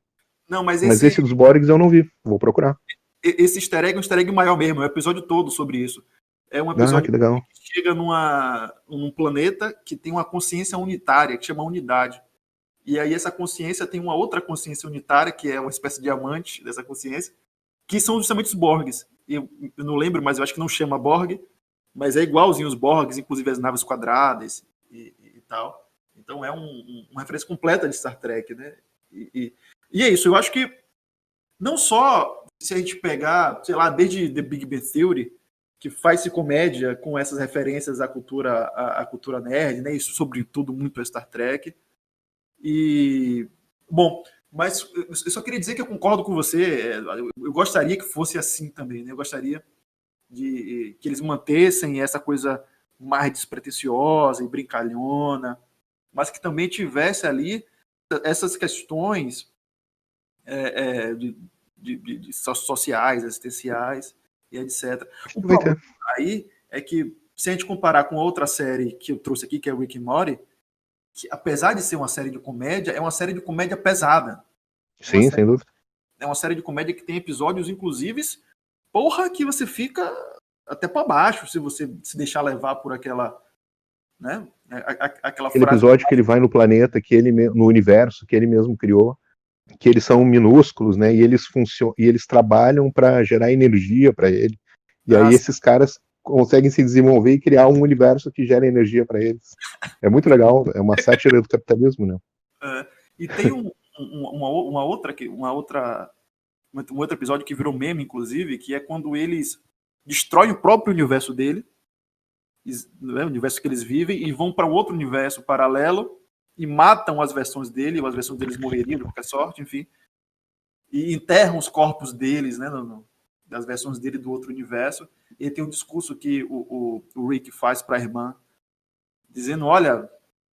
S3: Não, mas
S4: esse dos Borgs eu não vi, vou procurar.
S3: Esse easter egg é um easter egg maior mesmo, é o episódio todo sobre isso. É um episódio
S4: que legal.
S3: Que chega num planeta que tem uma consciência unitária, que chama unidade. E aí essa consciência tem uma outra consciência unitária, que é uma espécie de diamante dessa consciência, que são justamente os Borgs. Eu não lembro, mas eu acho que não chama Borg, mas é igualzinho os Borgs, inclusive as naves quadradas e tal. Então é uma referência completa de Star Trek, né? E é isso, eu acho que não só se a gente pegar, sei lá, desde The Big Bang Theory, que faz-se comédia com essas referências à cultura nerd, né? Isso sobretudo muito a Star Trek. E, bom, mas eu só queria dizer que eu concordo com você. Eu gostaria que fosse assim também, né? Eu gostaria que eles mantessem essa coisa mais despretensiosa e brincalhona, mas que também tivesse ali essas questões de sociais, existenciais e etc. O problema aí é que, se a gente comparar com outra série que eu trouxe aqui, que é Rick and Morty, que, apesar de ser uma série de comédia, é uma série de comédia pesada.
S4: Sim, sem dúvida.
S3: É uma série de comédia que tem episódios, inclusive, porra, que você fica até para baixo se você se deixar levar por aquela, né? Aquele frase
S4: episódio que ele vai no planeta, no universo que ele mesmo criou, que eles são minúsculos, né? E eles trabalham para gerar energia para ele. E aí esses caras conseguem se desenvolver e criar um universo que gera energia para eles. É muito legal, é uma sátira do capitalismo, né?
S3: E tem um outro episódio que virou meme, inclusive, que é quando eles destroem o próprio universo dele, o universo que eles vivem, e vão para outro universo paralelo e matam as versões dele, ou as versões deles morreriam de qualquer sorte, enfim, e enterram os corpos deles, né, das versões dele do outro universo. E tem um discurso que o Rick faz para a irmã, dizendo, olha,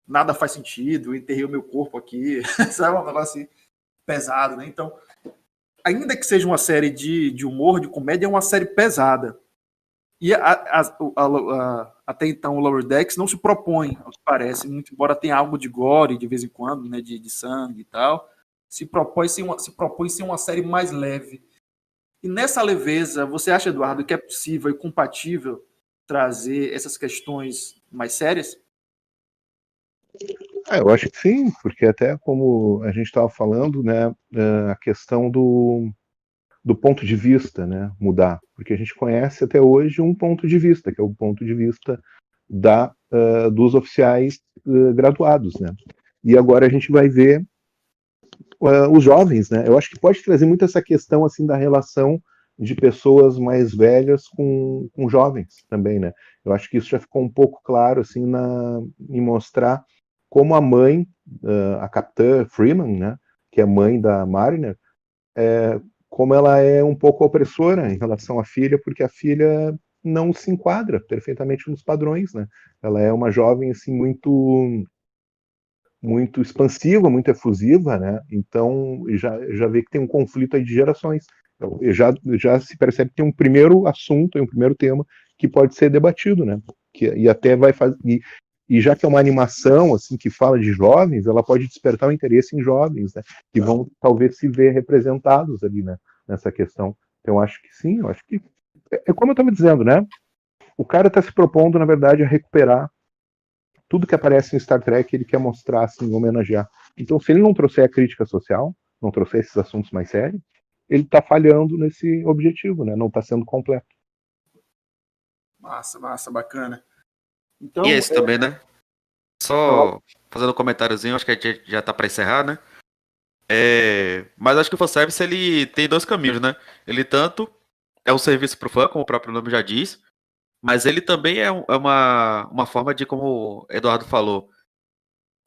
S3: nada faz sentido, eu enterrei o meu corpo aqui, sabe, um negócio assim, pesado, né? Então, ainda que seja uma série de humor, de comédia, é uma série pesada. E até então o Lower Decks não se propõe, ao que parece, muito embora tenha algo de gore de vez em quando, né, de sangue e tal, se propõe ser uma série mais leve. E nessa leveza, você acha, Eduardo, que é possível e compatível trazer essas questões mais sérias?
S4: Eu acho que sim, porque até como a gente estava falando, né, a questão do ponto de vista, né, mudar, porque a gente conhece até hoje um ponto de vista, que é o ponto de vista dos oficiais graduados, né, e agora a gente vai ver os jovens, né, eu acho que pode trazer muito essa questão, assim, da relação de pessoas mais velhas com jovens também, né, eu acho que isso já ficou um pouco claro, assim, em mostrar como a mãe, a capitã Freeman, né, que é mãe da Mariner, como ela é um pouco opressora em relação à filha, porque a filha não se enquadra perfeitamente nos padrões, né? Ela é uma jovem assim muito expansiva, muito efusiva, né? Então já vê que tem um conflito aí de gerações. Então, já se percebe que tem um primeiro assunto, um primeiro tema que pode ser debatido, né? E até vai fazer E já que é uma animação assim que fala de jovens, ela pode despertar o interesse em jovens, né, que vão talvez se ver representados ali, né, nessa questão. Então, eu acho que sim, eu acho que é como eu estava dizendo, né? O cara está se propondo, na verdade, a recuperar tudo que aparece em Star Trek, ele quer mostrar, assim, homenagear. Então, se ele não trouxer a crítica social, não trouxer esses assuntos mais sérios, ele está falhando nesse objetivo, né? Não está sendo completo.
S3: Massa, bacana. Então,
S2: E esse também, né? Só fazendo um comentáriozinho, acho que a gente já tá para encerrar, né? Mas acho que o fanservice, ele tem dois caminhos, né? Ele tanto é um serviço pro fã, como o próprio nome já diz, mas ele também é uma forma de, como o Eduardo falou,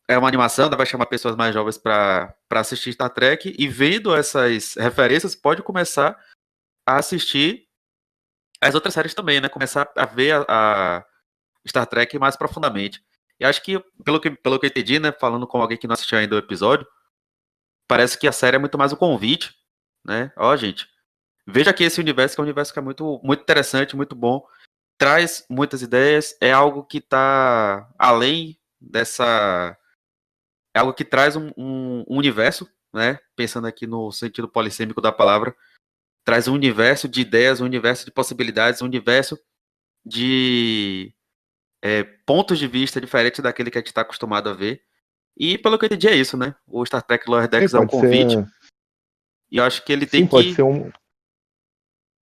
S2: é uma animação, né? Vai chamar pessoas mais jovens para assistir Star Trek, e vendo essas referências, pode começar a assistir as outras séries também, né? Começar a ver a Star Trek mais profundamente. E acho que, pelo que eu entendi, né? Falando com alguém que não assistiu ainda o episódio, parece que a série é muito mais um convite, né? Ó, gente, veja aqui esse universo, que é um universo que é muito, muito interessante, muito bom, traz muitas ideias, é algo que está além dessa... É algo que traz um universo, né? Pensando aqui no sentido polissêmico da palavra, traz um universo de ideias, um universo de possibilidades, um universo de pontos de vista diferentes daquele que a gente está acostumado a ver. E pelo que eu entendi é isso, né? O Star Trek Lower Decks é um convite. E eu acho que ele tem
S4: pode
S2: que...
S4: ser um...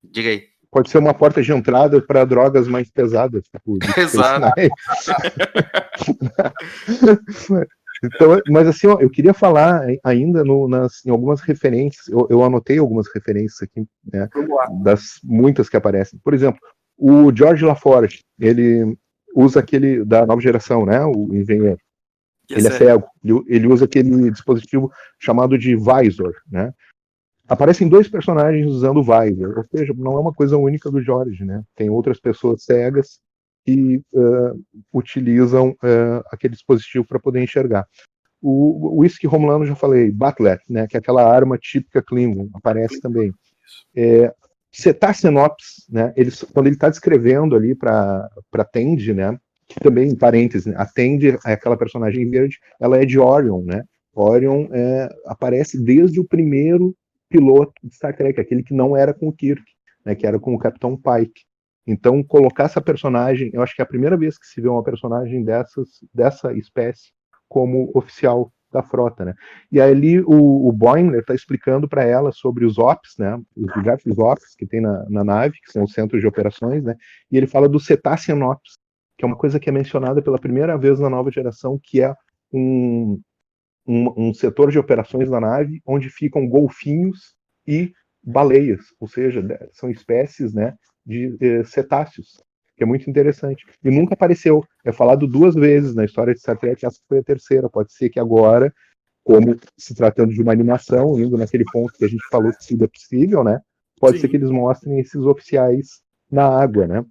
S2: Diga aí.
S4: Pode ser uma porta de entrada para drogas mais pesadas, tipo
S2: Exato.
S4: Então, mas assim, ó, eu queria falar ainda em algumas referências. Eu anotei algumas referências aqui, né, das muitas que aparecem. Por exemplo, o George LaForge, ele usa aquele da nova geração, né, o engenheiro. Ele é cego. Ele usa aquele dispositivo chamado de visor, né? Aparecem dois personagens usando o visor, ou seja, não é uma coisa única do George, né? Tem outras pessoas cegas que utilizam aquele dispositivo para poder enxergar. O Whisky Romulano, já falei, Batlet, né? Que é aquela arma típica Klingon, aparece também. Cetácenops, né? Quando ele está descrevendo ali para Tende, né? Que também, em parênteses, né? A Tende, aquela personagem verde, ela é de Orion, né? Orion aparece desde o primeiro piloto de Star Trek, aquele que não era com o Kirk, né, que era com o Capitão Pike. Então, colocar essa personagem, eu acho que é a primeira vez que se vê uma personagem dessa espécie como oficial da frota, né? E aí ali o Boimler está explicando para ela sobre os ops, né, os diversos ops que tem na nave, que são os centros de operações, né? E ele fala do Cetacean Ops, que é uma coisa que é mencionada pela primeira vez na nova geração, que é um setor de operações da nave onde ficam golfinhos e baleias, ou seja, são espécies, né, de cetáceos, que é muito interessante. E nunca apareceu. É falado duas vezes na história de Star Trek, essa foi a terceira. Pode ser que agora, como se tratando de uma animação, indo naquele ponto que a gente falou que tudo é possível, né, pode ser que eles mostrem esses oficiais na água, né.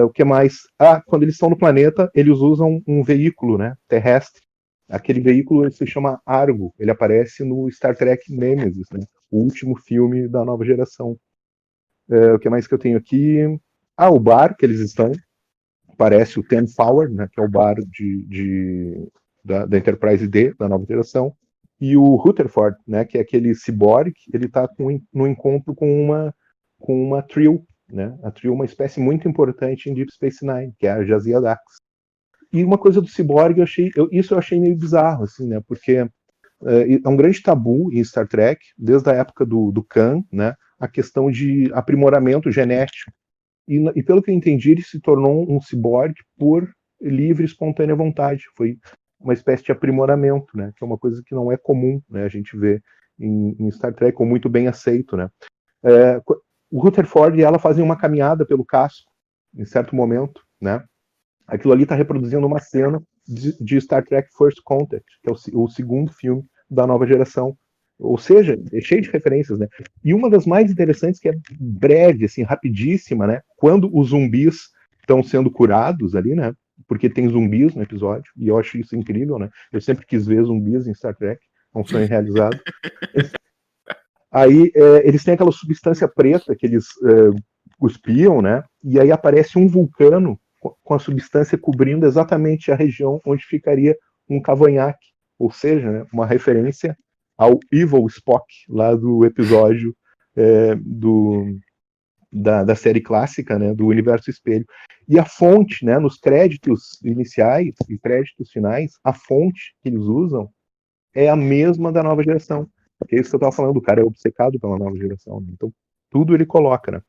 S4: O que mais? Quando eles estão no planeta, eles usam um veículo, né, terrestre. Aquele veículo se chama Argo. Ele aparece no Star Trek Nemesis, né? O último filme da nova geração. O que mais que eu tenho aqui? O bar que eles estão. Parece o Ten Power, né? Que é o bar da Enterprise D, da nova geração. E o Rutherford, né? Que é aquele ciborgue. Ele está no encontro com uma Trill, né? A Trill é uma espécie muito importante em Deep Space Nine, que é a Jazia Dax. E uma coisa do ciborgue, eu achei meio bizarro, assim, né? Porque é um grande tabu em Star Trek, desde a época do Khan, né? A questão de aprimoramento genético. E pelo que eu entendi, ele se tornou um ciborgue por livre e espontânea vontade. Foi uma espécie de aprimoramento, né? Que é uma coisa que não é comum, né? A gente vê em Star Trek, ou muito bem aceito, né? O Rutherford e ela fazem uma caminhada pelo casco, em certo momento, né? Aquilo ali está reproduzindo uma cena de Star Trek First Contact, que é o segundo filme da nova geração. Ou seja, é cheio de referências, né? E uma das mais interessantes, que é breve, assim, rapidíssima, né? Quando os zumbis estão sendo curados ali, né? Porque tem zumbis no episódio, e eu acho isso incrível, né? Eu sempre quis ver zumbis em Star Trek, é um sonho realizado. Aí eles têm aquela substância preta que eles cuspiam, né? E aí aparece um vulcano com a substância cobrindo exatamente a região onde ficaria um cavanhaque, ou seja, né, uma referência ao Evil Spock, lá do episódio da série clássica, né, do Universo Espelho. E a fonte, né, nos créditos iniciais e créditos finais, a fonte que eles usam é a mesma da nova geração. É isso que eu estava falando, o cara é obcecado pela nova geração. Né? Então, tudo ele coloca. Né?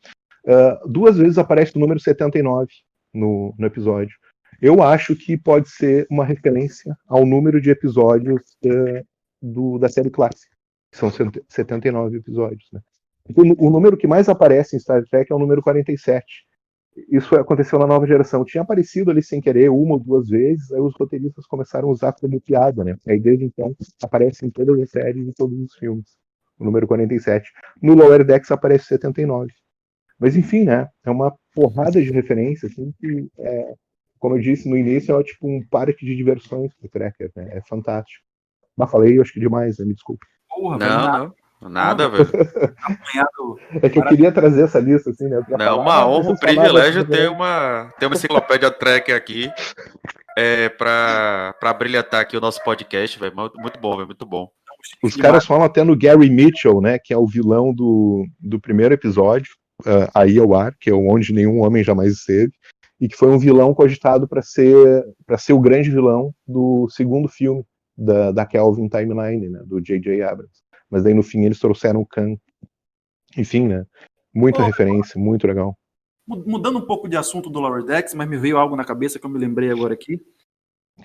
S4: 2 vezes aparece o número 79 no episódio. Eu acho que pode ser uma referência ao número de episódios da série clássica. São 79 episódios. Né? O número que mais aparece em Star Trek é o número 47. Isso aconteceu na nova geração. Tinha aparecido ali sem querer 1 ou 2 vezes, aí os roteiristas começaram a usar como piada, né? Aí desde então aparece em todas as séries e todos os filmes. O número 47. No Lower Decks aparece 79. Mas enfim, né? É uma porrada de referências, assim, que, como eu disse no início, é tipo um parque de diversões pro Trekker, né? É fantástico. Mas falei, eu acho que demais, né? Me desculpe.
S3: Porra, velho,
S2: Nada, velho.
S4: É que eu queria trazer essa lista, assim, né?
S2: É uma honra, um privilégio ter uma enciclopédia Trek aqui pra brilhantar aqui o nosso podcast, velho. Muito bom, velho, muito bom.
S4: Os caras falam até no Gary Mitchell, né? Que é o vilão do primeiro episódio, Aí ao Ar, que é onde nenhum homem jamais esteve, e que foi um vilão cogitado para ser o grande vilão do segundo filme da Kelvin Timeline, né? Do J.J. Abrams. Mas daí no fim eles trouxeram o Khan. Enfim, né? Muita referência, muito legal.
S3: Mudando um pouco de assunto do Lower Decks, mas me veio algo na cabeça que eu me lembrei agora aqui.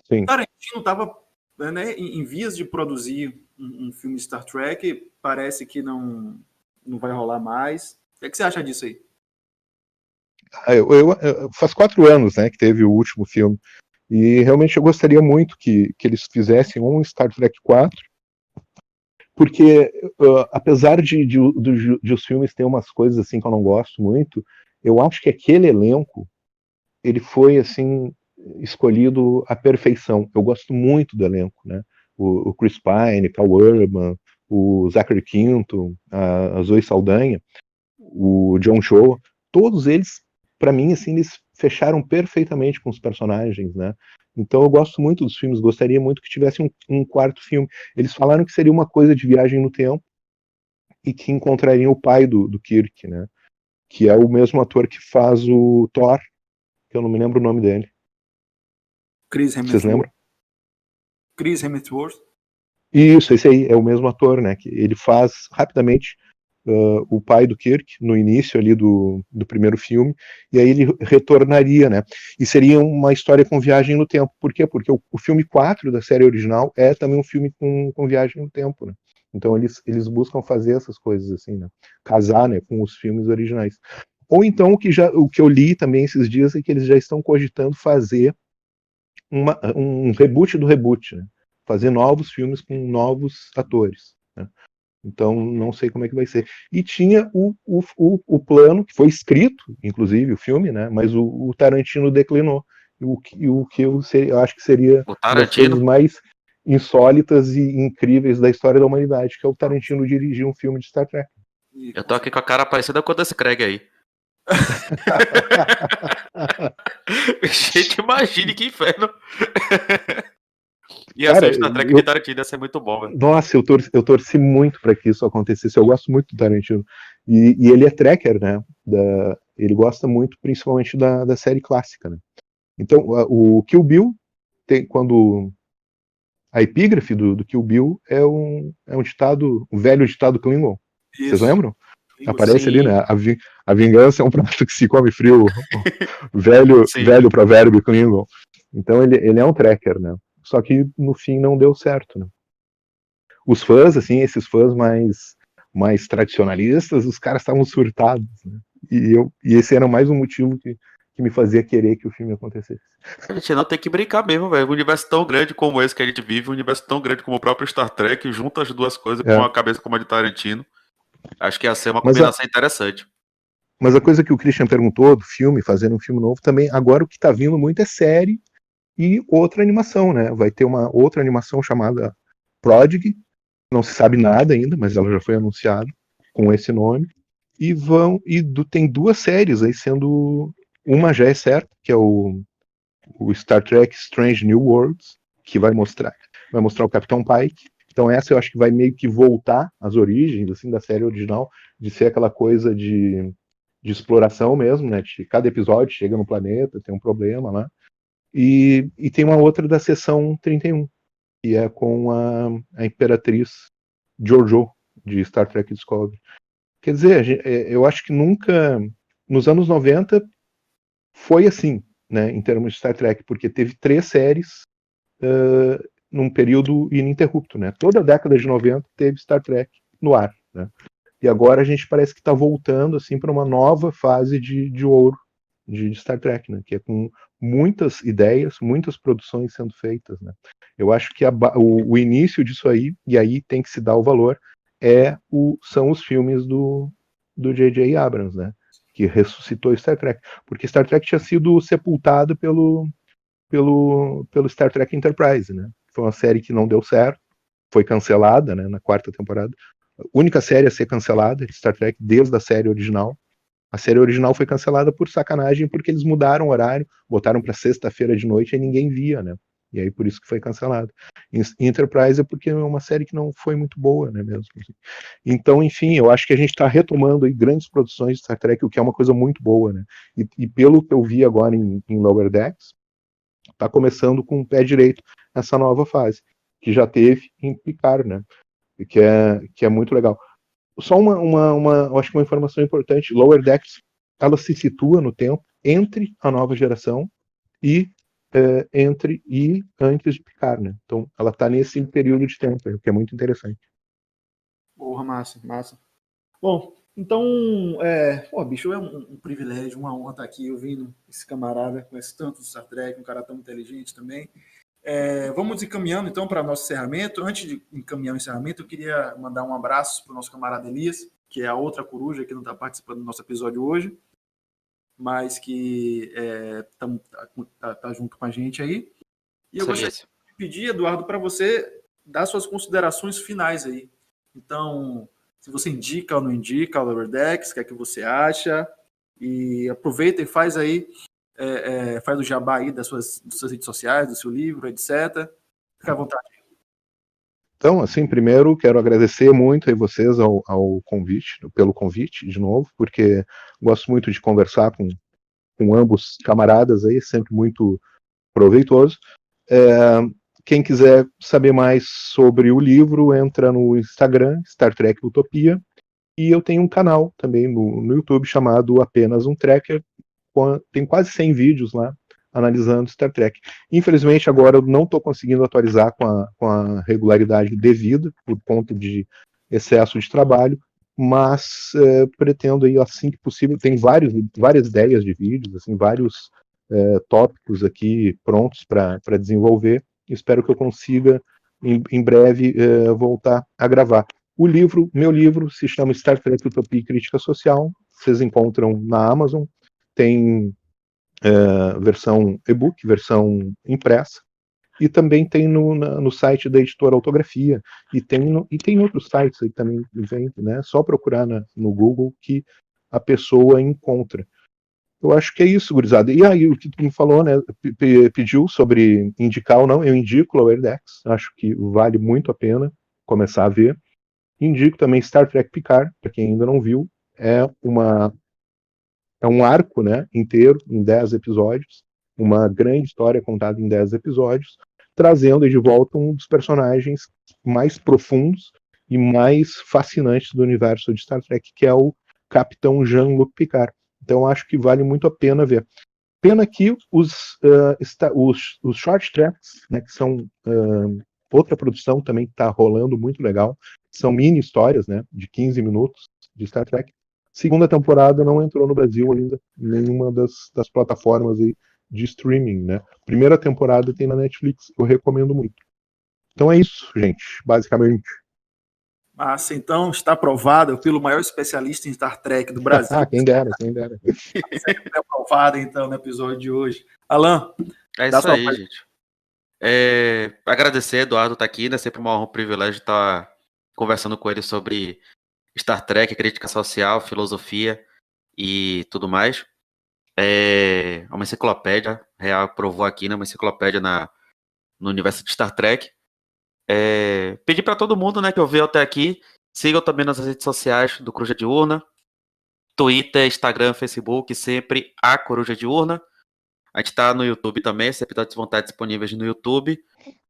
S4: Sim.
S3: Tarantino estava, né, em vias de produzir um filme Star Trek, parece que não vai rolar mais. O que você acha disso aí?
S4: Faz 4 anos, né, que teve o último filme. E realmente eu gostaria muito que eles fizessem um Star Trek 4, porque apesar de os filmes ter umas coisas assim que eu não gosto muito, eu acho que aquele elenco ele foi assim escolhido à perfeição. Eu gosto muito do elenco, né? O Chris Pine, Paul Urban, o Zachary Quinto, a Zoe Saldanha, o John Cho, todos eles, para mim, assim, eles fecharam perfeitamente com os personagens, né? Então eu gosto muito dos filmes, gostaria muito que tivesse um quarto filme. Eles falaram que seria uma coisa de viagem no tempo e que encontrariam o pai do Kirk, né? Que é o mesmo ator que faz o Thor, que eu não me lembro o nome dele.
S3: Chris
S4: Hemsworth. Vocês lembram?
S3: Chris Hemsworth.
S4: Isso, esse aí é o mesmo ator, né? Que ele faz rapidamente o pai do Kirk no início ali do primeiro filme, e aí ele retornaria, né? E seria uma história com viagem no tempo. Por quê? Porque o filme 4 da série original é também um filme com viagem no tempo, né? Então eles buscam fazer essas coisas assim, né? Casar, né, com os filmes originais. Ou então o que eu li também esses dias é que eles já estão cogitando fazer um reboot do reboot, né? Fazer novos filmes com novos atores, né? Então, não sei como é que vai ser. E tinha o plano, que foi escrito, inclusive, o filme, né? Mas o Tarantino declinou. O que eu acho que seria uma das coisas mais insólitas e incríveis da história da humanidade, que é o Tarantino dirigir um filme de Star Trek.
S2: Eu tô aqui com a cara parecida com a desse Craig aí. Gente, imagine que inferno. E
S4: cara,
S2: Star Trek de Tarantino ia ser muito bom, velho.
S4: Nossa, eu torci muito para que isso acontecesse. Eu gosto muito do Tarantino. E ele é tracker, né? Ele gosta muito, principalmente da série clássica, né? Então, o Kill Bill, quando a epígrafe do Kill Bill é um ditado, um velho ditado Klingon. Isso. Vocês lembram? Aparece ali, né? A vingança é um prato que se come frio. velho provérbio Klingon. Então ele é um tracker, né? Só que no fim não deu certo, né? Os fãs, assim, esses fãs mais tradicionalistas, os caras estavam surtados, né? E esse era mais um motivo que me fazia querer que o filme acontecesse.
S2: A gente não tem que brincar mesmo, velho. Um universo tão grande como esse que a gente vive, um universo tão grande como o próprio Star Trek, junta as duas coisas com uma cabeça como a de Tarantino. Acho que ia ser uma combinação interessante.
S4: Mas a coisa que o Christian perguntou do filme, fazendo um filme novo, também, agora o que tá vindo muito é série e outra animação, né? Vai ter uma outra animação chamada Prodigy, não se sabe nada ainda, mas ela já foi anunciada com esse nome. E tem 2 séries aí sendo Uma já é certa, que é o Star Trek Strange New Worlds, que vai mostrar o Capitão Pike. Então essa eu acho que vai meio que voltar às origens assim da série original, de ser aquela coisa de exploração mesmo, né? De cada episódio chega no planeta, tem um problema lá. E tem uma outra da Seção 31, que é com a Imperatriz Georgiou, de Star Trek Discovery. Quer dizer, eu acho que nunca, nos anos 90, foi assim, né, em termos de Star Trek, porque teve 3 séries num período ininterrupto, né? Toda a década de 90 teve Star Trek no ar, né? E agora a gente parece que está voltando assim para uma nova fase de ouro de Star Trek, né? Que é com muitas ideias, muitas produções sendo feitas, né? Eu acho que o início disso aí, e aí tem que se dar o valor, são os filmes do J.J. Abrams, né? Que ressuscitou Star Trek. Porque Star Trek tinha sido sepultado pelo Star Trek Enterprise, né? Foi uma série que não deu certo, foi cancelada, né, na 4ª temporada. A única série a ser cancelada de Star Trek desde a série original. A série original foi cancelada por sacanagem, porque eles mudaram o horário, botaram para sexta-feira de noite e ninguém via, né? E aí por isso que foi cancelado. Enterprise é porque é uma série que não foi muito boa, né, mesmo. Então, enfim, eu acho que a gente está retomando aí grandes produções de Star Trek, o que é uma coisa muito boa, né? E pelo que eu vi agora em Lower Decks, está começando com o pé direito essa nova fase, que já teve em Picard, né? Que é muito legal. Só eu acho que uma informação importante: Lower Decks, ela se situa no tempo entre a nova geração e antes de Picard, né? Então, ela está nesse período de tempo, o que é muito interessante.
S3: Porra, massa, massa. Bom, então, bicho, é um privilégio, uma honra estar aqui ouvindo esse camarada, conhece tanto do Star Trek, um cara tão inteligente também. Vamos encaminhando, então, para o nosso encerramento. Antes de encaminhar o encerramento, eu queria mandar um abraço para o nosso camarada Elias, que é a outra coruja que não está participando do nosso episódio hoje, mas que tá junto com a gente aí. E eu gostaria de pedir, Eduardo, para você dar suas considerações finais aí. Então, se você indica ou não indica o Lower Decks, o que é que você acha? E aproveita e faz aí, faz o jabá aí das suas redes sociais, do seu livro, etc. Fica à vontade.
S4: Então, assim, primeiro quero agradecer muito a vocês pelo convite, de novo, porque gosto muito de conversar com ambos camaradas aí, sempre muito proveitoso. Quem quiser saber mais sobre o livro, entra no Instagram, Star Trek Utopia, e eu tenho um canal também no YouTube chamado Apenas um Trekker, tem quase 100 vídeos lá, analisando Star Trek. Infelizmente, agora eu não estou conseguindo atualizar com a regularidade devida, por conta de excesso de trabalho, mas pretendo aí, assim que possível, tem várias ideias de vídeos, assim, vários tópicos aqui prontos para desenvolver. Espero que eu consiga, em breve, voltar a gravar. Meu livro se chama Star Trek Utopia e Crítica Social, vocês encontram na Amazon, tem versão e-book, versão impressa, e também tem no site da editora Autografia, e tem outros sites aí também, né? Só procurar no Google que a pessoa encontra. Eu acho que é isso, gurizada. E aí, o que tu me falou, né? Pediu sobre indicar ou não, eu indico Lower Decks, acho que vale muito a pena começar a ver. Indico também Star Trek Picard, para quem ainda não viu, é um arco, né, inteiro, em 10 episódios, uma grande história contada em 10 episódios, trazendo de volta um dos personagens mais profundos e mais fascinantes do universo de Star Trek, que é o Capitão Jean-Luc Picard. Então acho que vale muito a pena ver. Pena que os short tracks, né, que são outra produção também que está rolando muito legal, são mini histórias, né, de 15 minutos de Star Trek. Segunda temporada não entrou no Brasil ainda, nenhuma das plataformas aí de streaming, né? Primeira temporada tem na Netflix, eu recomendo muito. Então é isso, gente, basicamente.
S3: Massa, então está aprovado pelo maior especialista em Star Trek do Brasil.
S4: Quem dera, quem dera.
S3: Sempre aprovado, então, no episódio de hoje. Alan,
S2: é isso aí, gente. Agradecer, Eduardo, estar aqui, né? Sempre uma honra, um privilégio estar conversando com ele sobre Star Trek, crítica social, filosofia e tudo mais. É uma enciclopédia, real provou aqui, né? Uma enciclopédia no universo de Star Trek. Pedir para todo mundo, né, que ouviu até aqui, sigam também nas redes sociais do Coruja Diurna, Twitter, Instagram, Facebook, sempre a Coruja Diurna. A gente tá no YouTube também, esse episódio vão estar disponíveis no YouTube,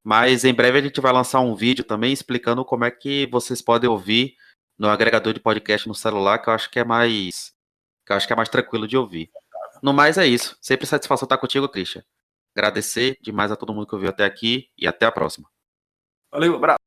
S2: mas em breve a gente vai lançar um vídeo também explicando como é que vocês podem ouvir no agregador de podcast no celular, que eu acho que é mais tranquilo de ouvir. No mais é isso. Sempre satisfação estar contigo, Christian. Agradecer demais a todo mundo que ouviu até aqui e até a próxima.
S3: Valeu, abraço.